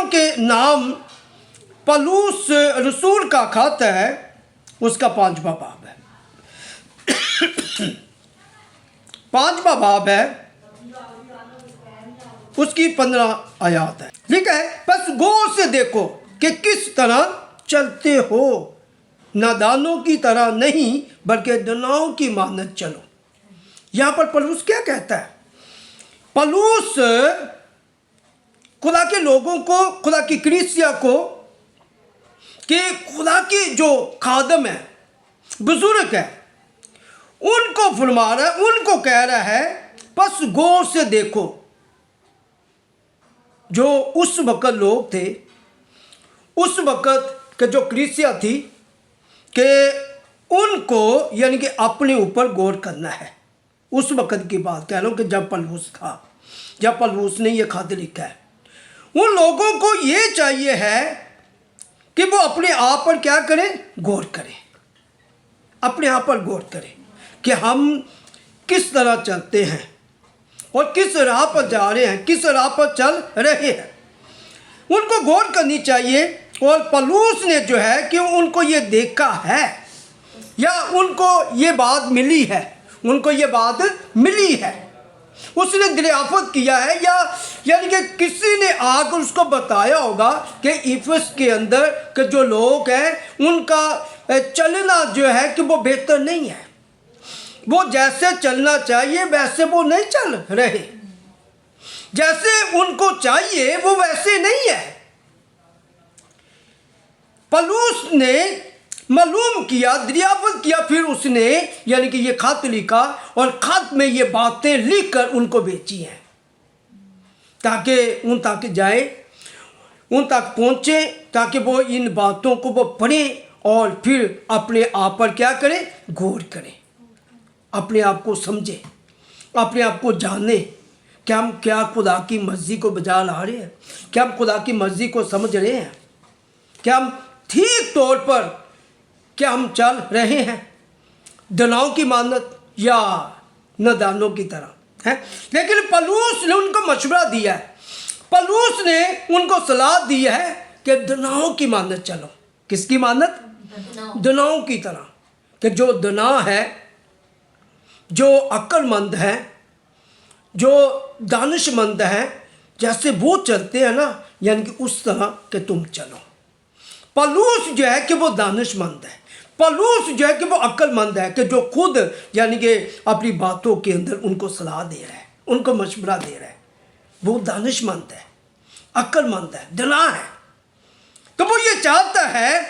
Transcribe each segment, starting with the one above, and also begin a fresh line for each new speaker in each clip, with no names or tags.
कुरिन्थियों के नाम पौलुस रसूल का खत है, उसका 5वां बाब है। 5वां बाब है, उसकी 15 आयत है। लिखा है, बस गौर से देखो कि किस तरह चलते हो, नादानों की तरह नहीं बल्कि दानियों की मानद चलो। यहाँ पर पौलुस क्या कहता है? पौलुस खुदा के लोगों को, खुदा की कलीसिया को, कि खुदा की जो खादम है, बुजुर्ग है, उनको फरमा रहा है, उनको कह रहा है बस गौर से देखो। जो उस वक़्त लोग थे, उस वक़्त के जो कलीसिया थी, कि उनको यानी कि अपने ऊपर गौर करना है। उस वक़्त की बात कह रहा हूँ कि जब पौलुस था, जब पौलुस ने ये खत लिखा है, उन लोगों को ये चाहिए है कि वो अपने आप पर क्या करें? गौर करें, अपने आप पर गौर करें कि हम किस तरह चलते हैं और किस राह पर जा रहे हैं, किस राह पर चल रहे हैं। उनको गौर करनी चाहिए। और पौलुस ने जो है कि उनको ये देखा है, या उनको ये बात मिली है, उनको ये बात मिली है, उसने दरियाफ्त किया है, या यानी कि किसी ने आकर उसको बताया होगा कि इफिस के अंदर के जो लोग हैं उनका चलना जो है कि वो बेहतर नहीं है, वो जैसे चलना चाहिए वैसे वो नहीं चल रहे, जैसे उनको चाहिए वो वैसे नहीं है। पौलुस ने मालूम किया, दरियाफ्त किया, फिर उसने यानी कि ये खत लिखा और खत में ये बातें लिखकर उनको भेजी हैं, ताकि उन तक जाए, उन तक पहुँचे, ताकि वो इन बातों को वो पढ़ें और फिर अपने आप पर क्या करें? गौर करें, अपने आप को समझें, अपने आप को जाने कि हम क्या खुदा की मर्ज़ी को बजा ला रहे हैं, क्या हम खुदा की मर्ज़ी को समझ रहे हैं, क्या हम ठीक तौर पर क्या हम चल रहे हैं, दानियों की मानद या नादानों की तरह है। लेकिन पौलुस ने उनको मशवरा दिया है, पौलुस ने उनको सलाह दी है कि दानियों की मानद चलो। किसकी मानद? दानियों की तरह, कि जो दाना है, जो अक्लमंद है, जो दानिशमंद है, जैसे वो चलते हैं ना, यानी कि उस तरह के तुम चलो। पौलुस जो है कि वो दानिशमंद है, पौलुस जो है कि वो अक्लमंद है, कि जो खुद यानी कि अपनी बातों के अंदर उनको सलाह दे रहा है, उनको मशवरा दे रहा है। वो दानिशमंद है, अक्लमंद है, दाना है। तो वो ये चाहता है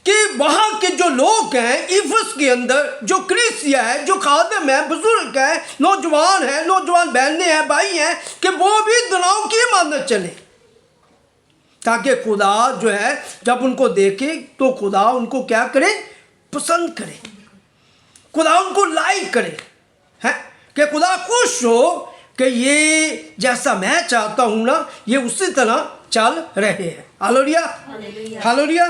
कि वहाँ के जो लोग हैं इफिस के अंदर, जो कलीसिया है, जो खादम है, बुजुर्ग है, नौजवान है, नौजवान बहनें हैं, भाई हैं, कि वो भी दानियों की मानद चले, ताकि खुदा जो है जब उनको देखे तो खुदा उनको क्या करे? पसंद करे, खुदा उनको लाइक करे, है कि खुदा खुश हो कि ये जैसा मैं चाहता हूँ ना, ये उसी तरह चल रहे हैं। Hallelujah, hallelujah.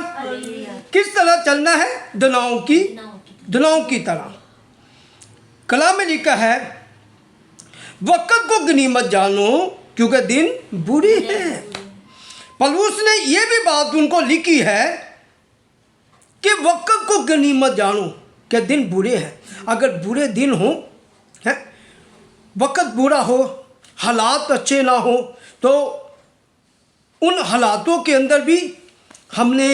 किस तरह चलना है? दानियों की तरह। कलाम में लिखा है, वक़्त को गनीमत जानो क्योंकि दिन बुरे हैं। पौलुस ने ये भी बात उनको लिखी है कि वक़्त को गनीमत जानो कि दिन बुरे हैं। अगर बुरे दिन हो, है, वक़्त बुरा हो, हालात अच्छे ना हो, तो उन हालातों के अंदर भी हमने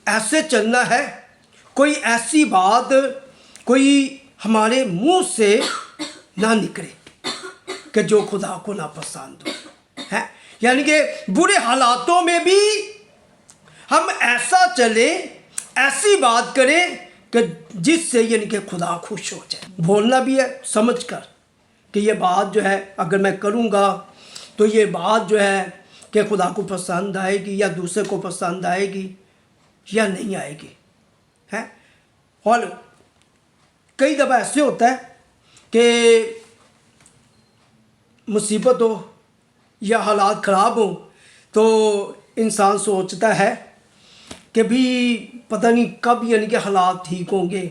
ऐसे चलना है, कोई ऐसी बात कोई हमारे मुंह से ना निकले कि जो खुदा को नापसंद हो, है। यानी कि बुरे हालातों में भी हम ऐसा चले, ऐसी बात करें कि जिससे यानी कि खुदा खुश हो जाए। बोलना भी है समझ कर कि ये बात जो है अगर मैं करूँगा तो ये बात जो है कि खुदा को पसंद आएगी या दूसरे को पसंद आएगी या नहीं आएगी, है। और कई दफ़ा ऐसे होता है कि मुसीबत हो या हालात ख़राब हो तो इंसान सोचता है कि भी पता नहीं कब यानी कि हालात ठीक होंगे,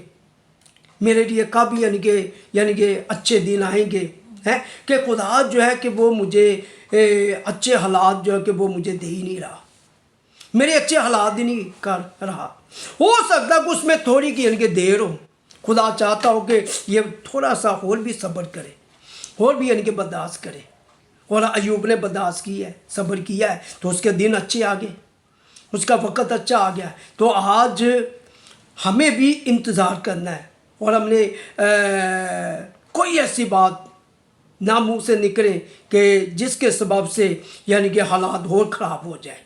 मेरे लिए कब यानी कि अच्छे दिन आएंगे, हैं कि खुदा जो है कि वो मुझे अच्छे हालात जो है कि वो मुझे दे ही नहीं रहा, मेरे अच्छे हालात ही नहीं कर रहा। हो सकता कि उसमें थोड़ी की यानी कि देर हो, खुदा चाहता हो कि ये थोड़ा सा और भी सब्र करे, और भी यानी कि बर्दाश्त करे। और अयूब ने बर्दाश्त की है, सब्र किया है, तो उसके दिन अच्छे आ गए, उसका वक़्त अच्छा आ गया। तो आज हमें भी इंतज़ार करना है, और हमने कोई ऐसी बात ना मुंह से निकले कि जिसके सबब से यानी कि हालात और ख़राब हो जाए,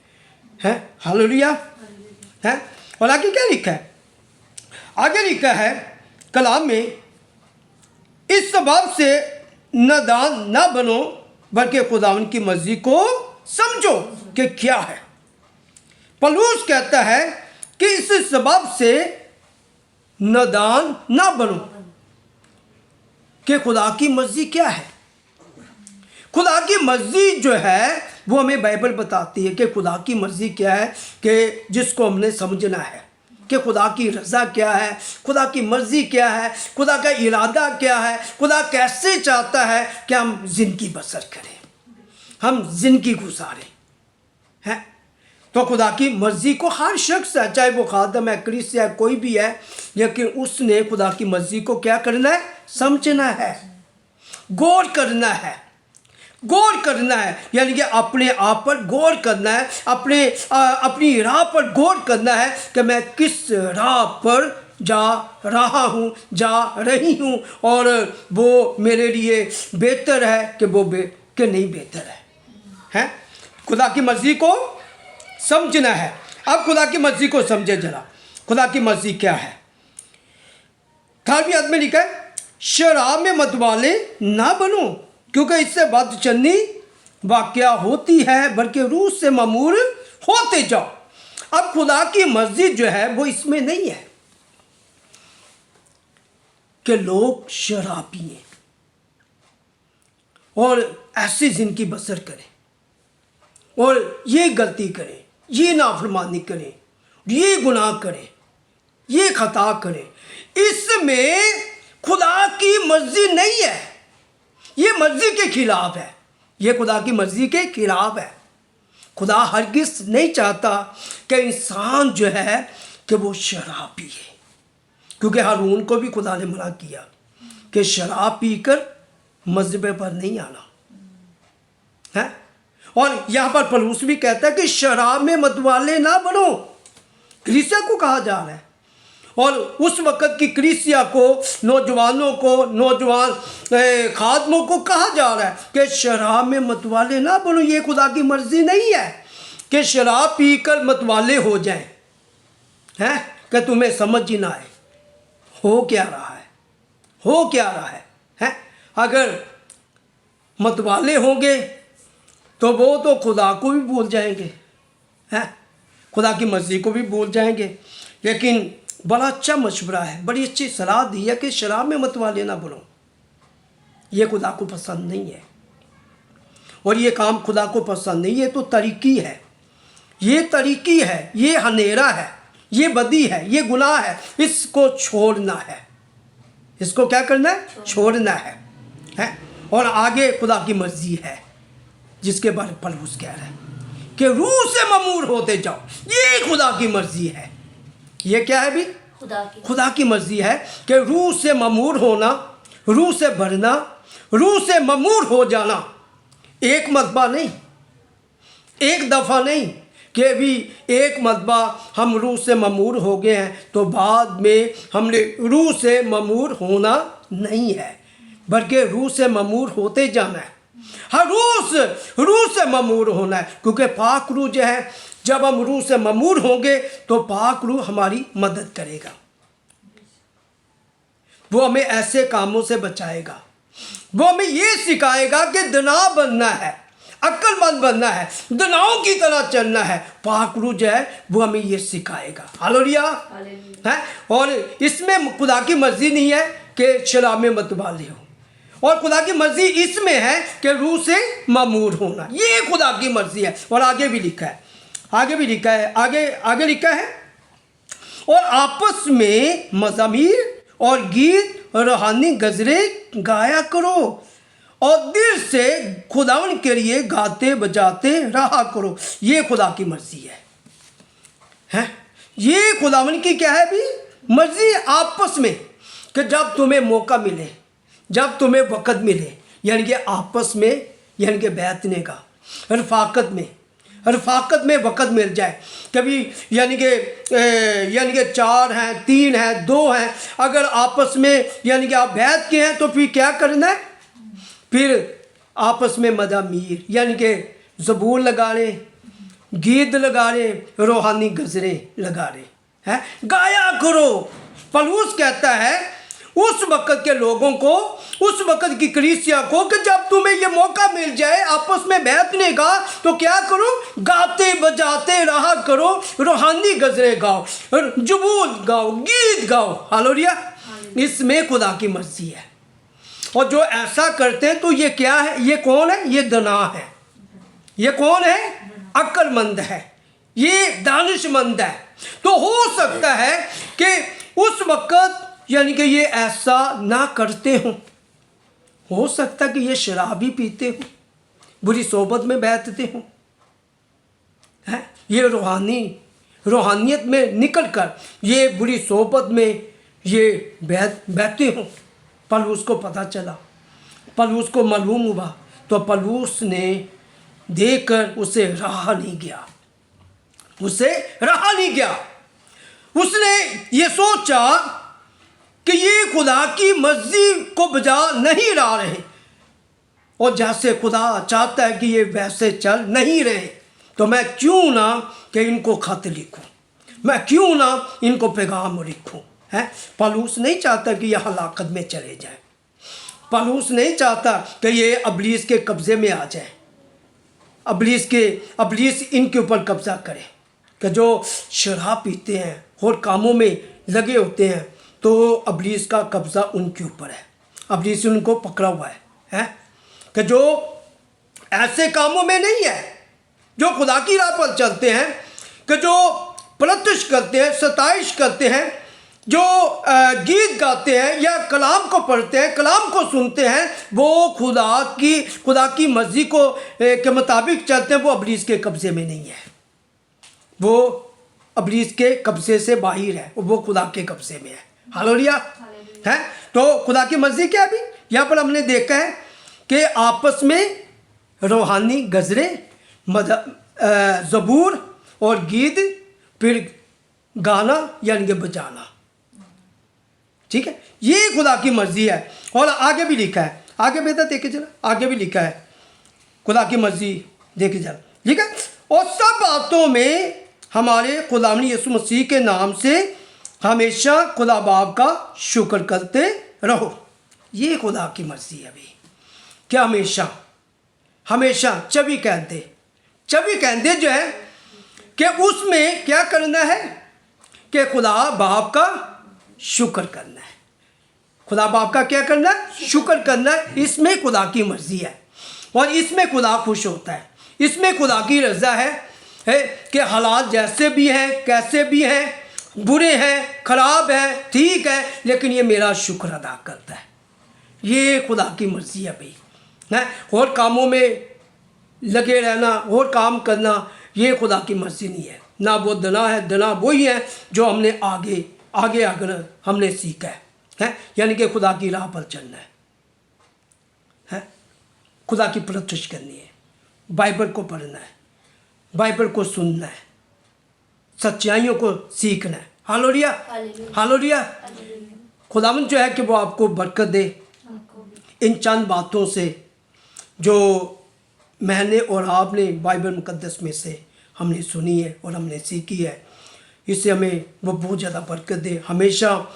हैं। हालेलुया है। और आगे क्या लिखा है? आगे लिखा है कलाम में, इस सबब से नादान ना बनो बल्कि खुदावन की मर्जी को समझो कि क्या है। पौलुस कहता है कि इस सबब से नादान ना बनो कि खुदा की मर्जी क्या है। खुदा की मर्जी जो है वो हमें बाइबल बताती है कि खुदा की मर्जी क्या है, कि जिसको हमने समझना है कि खुदा की रज़ा क्या है, खुदा की मर्जी क्या है, खुदा का इरादा क्या है, खुदा कैसे चाहता है कि हम ज़िंदगी बसर करें, हम ज़िंदगी गुजारें, हैं। तो खुदा की मर्जी को हर शख्स है, चाहे वो खादम है, कलीसिया है, कोई भी है, लेकिन उसने खुदा की मर्जी को क्या करना है? समझना है, गौर करना है, गौर करना है, यानी कि अपने आप पर गौर करना है, अपनी राह पर गौर करना है कि मैं किस राह पर जा रहा हूँ, जा रही हूँ, और वो मेरे लिए बेहतर है कि वो कि नहीं बेहतर है। खुदा की मर्जी को समझना है। अब खुदा की मर्जी को समझे जरा, खुदा की मर्जी क्या है। 18वीं आयत में लिखा है, शराब में मतवाले ना बनो क्योंकि इससे बदचलनी वाक़या होती है, बल्कि रूह से मामूर होते जाओ। अब खुदा की मर्जी जो है वो इसमें नहीं है कि लोग शराब पिए और ऐसी जिंदगी बसर करें और ये गलती करें, ये नाफरमानी करें, ये गुनाह करें, ये खता करें। इसमें खुदा की मर्जी नहीं है, ये मर्जी के खिलाफ है, ये खुदा की मर्जी के खिलाफ है। खुदा हरगिज़ नहीं चाहता कि इंसान जो है कि वो शराब पिए, क्योंकि हारून को भी खुदा ने मना किया कि शराब पीकर मज़हब पर नहीं आना है। और यहाँ पर पौलुस भी कहता है कि शराब में मतवाले ना बनो, कलीसिया को कहा जा रहा है। और उस वक़्त की कलीसिया को, नौजवानों को, नौजवान खादमों को कहा जा रहा है कि शराब में मतवाले ना बनो। ये खुदा की मर्ज़ी नहीं है कि शराब पीकर मतवाले हो जाएं, हैं, कि तुम्हें समझ ही ना आए हो क्या रहा है, हो क्या रहा है, हैं। अगर मतवाले होंगे तो वो तो खुदा को भी भूल जाएंगे, हैं, खुदा की मर्ज़ी को भी भूल जाएंगे। लेकिन बड़ा अच्छा मशवरा है, बड़ी अच्छी सलाह दी है कि शराब में मतवाले ना बनो। ये खुदा को पसंद नहीं है और ये काम खुदा को पसंद नहीं है। तो तरीकी है, ये तरीकी है, ये हनेरा है, ये बदी है, ये गुनाह है, इसको छोड़ना है। इसको क्या करना है? छोड़ना है। और आगे खुदा की मर्जी है जिसके बारे में पौलुस कह रहा है कि रूह से ममूर होते जाओ। ये खुदा की मर्जी है। ये क्या है भी? खुदा की मर्जी है कि रूह से ममूर होना, रूह से भरना, रूह से ममूर हो जाना। एक मरतबा नहीं, एक दफ़ा नहीं कि अभी एक मरतबा हम रूह से ममूर हो गए हैं तो बाद में हमने रूह से ममूर होना नहीं है, बल्कि रूह से ममूर होते जाना है। हर रूह से ममूर होना है, क्योंकि पाक रूह जो है, जब हम रूह से ममूर होंगे तो पाक रूह हमारी मदद करेगा, वो हमें ऐसे कामों से बचाएगा, वो हमें ये सिखाएगा कि दना बनना है, अक्लमंद बनना है, दनाओं की तरह चलना है। पाक रूह जो है वो हमें ये सिखाएगा। हालेलुया है। और इसमें खुदा की मर्जी नहीं है कि शराब में मतवाले हो, और खुदा की मर्जी इसमें है कि रूह से मामूर होना। ये खुदा की मर्जी है। और आगे भी लिखा है, आगे लिखा है, और आपस में मज़ामीर और गीत और रूहानी गज़रे गाया करो और दिल से खुदावन के लिए गाते बजाते रहा करो। ये खुदा की मर्जी है? ये खुदावन की क्या है भी मर्जी आपस में, कि जब तुम्हें मौका मिले, जब तुम्हें वक़्त मिले, यानी कि आपस में, यानी कि बैठने का, रफ़ाकत में वक़्त मिल जाए कभी, यानी कि 4 हैं, 3 हैं, 2 हैं, अगर आपस में यानी कि आप बैठ के हैं तो फिर क्या करना है? फिर आपस में मज़ामीर यानी कि ज़बूर लगा लें, गीत लगा लें, रूहानी गज़रें लगा लें, हैं, गाया करो। पौलुस कहता है उस वक़्त के लोगों को, उस वक़्त की कलीसिया को, कि जब तुम्हें ये मौका मिल जाए आपस में बैठने का तो क्या करो? गाते बजाते रहा करो, रूहानी गज़रें गाओ, ज़बूर गाओ, गीत गाओ। हालेलुया। इसमें खुदा की मर्जी है। और जो ऐसा करते हैं तो ये क्या है? ये कौन है? ये दना है। ये कौन है? अक्लमंद है, ये दानिशमंद है। तो हो सकता है कि उस वक़्त यानी कि ये ऐसा ना करते हों, हो सकता है कि ये शराबी पीते हों, बुरी सोबत में बैठते हों, है, ये रूहानियत में निकलकर ये बुरी सोबत में ये बैठते हों। पौलुस को पता चला, पौलुस को मालूम हुआ, तो पौलुस ने देखकर उसे रहा नहीं गया, उसने ये सोचा कि ये खुदा की मर्जी को बजा नहीं ला रहे, और जैसे खुदा चाहता है कि ये वैसे चल नहीं रहे, तो मैं क्यों ना कि इनको खत लिखूं, मैं क्यों ना इनको पैगाम लिखूं, है। पौलुस नहीं चाहता कि ये हलाकत में चले जाए, पौलुस नहीं चाहता कि ये अबलीस के कब्ज़े में आ जाए, अबलीस इनके ऊपर कब्ज़ा करे, कि जो शराब पीते हैं और कामों में लगे होते हैं तो अबलीस का कब्ज़ा उनके ऊपर है, अबलीस उनको पकड़ा हुआ है, कि जो ऐसे कामों में नहीं है, जो खुदा की राह पर चलते हैं, कि जो प्रत्युष करते हैं, सताइश करते हैं, जो गीत गाते हैं या कलाम को पढ़ते हैं, कलाम को सुनते हैं, वो खुदा की मर्जी के मुताबिक चलते हैं, वो अबलीस के कब्ज़े में नहीं है, वो अबलीस के कब्ज़े से बाहर है, वो खुदा के कब्ज़े में है। हालेलुया। है। तो खुदा की मर्जी क्या है? अभी यहाँ पर हमने देखा है कि आपस में रूहानी गज़रें, ज़बूर और गीत, फिर गाना यानी कि बजाना, ठीक है, ये खुदा की मर्जी है। और आगे भी लिखा है, आगे बेटा देखे चला, आगे भी लिखा है खुदा की मर्जी, देखे चला, ठीक है। और सब बातों में हमारे खुदावंद यीशु मसीह के नाम से हमेशा खुदा बाप का शुक्र करते रहो। ये खुदा की मर्जी है अभी, क्या हमेशा 24 घंटे जो है कि उसमें क्या करना है? कि खुदा बाप का शुक्र करना है। खुदा बाप का क्या करना है? शुक्र करना है। इसमें खुदा की मर्जी है और इसमें खुदा खुश होता है, इसमें खुदा की रज़ा है कि हालात जैसे भी हैं, कैसे भी हैं, बुरे हैं, ख़राब हैं, ठीक है, लेकिन ये मेरा शुक्र अदा करता है। ये खुदा की मर्जी है भाई, है। और कामों में लगे रहना और काम करना, ये खुदा की मर्जी नहीं है। ना वो दना है, दना वही है जो हमने आगे हमने सीखा है, यानी कि खुदा की राह पर चलना है, खुदा की प्रत्युष करनी है, बाइबल को पढ़ना है, बाइबल को सुनना है, सच्चाइयों को सीखना है। Hallelujah, hallelujah. खुदावंद जो है कि वो आपको बरकत दे इन चंद बातों से जो मैंने और आपने बाइबल मुकद्दस में से हमने सुनी है और हमने सीखी है। इससे हमें वो बहुत ज़्यादा बरकत दे, हमेशा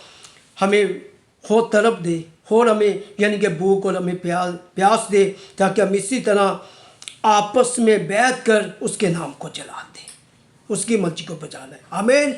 हमें हो तरफ दे और हमें यानी कि भूख और हमें प्यास दे, ताकि हम इसी तरह आपस में बैठ कर उसके नाम को जला दें, उसकी मर्जी को बजाना है। आमीन।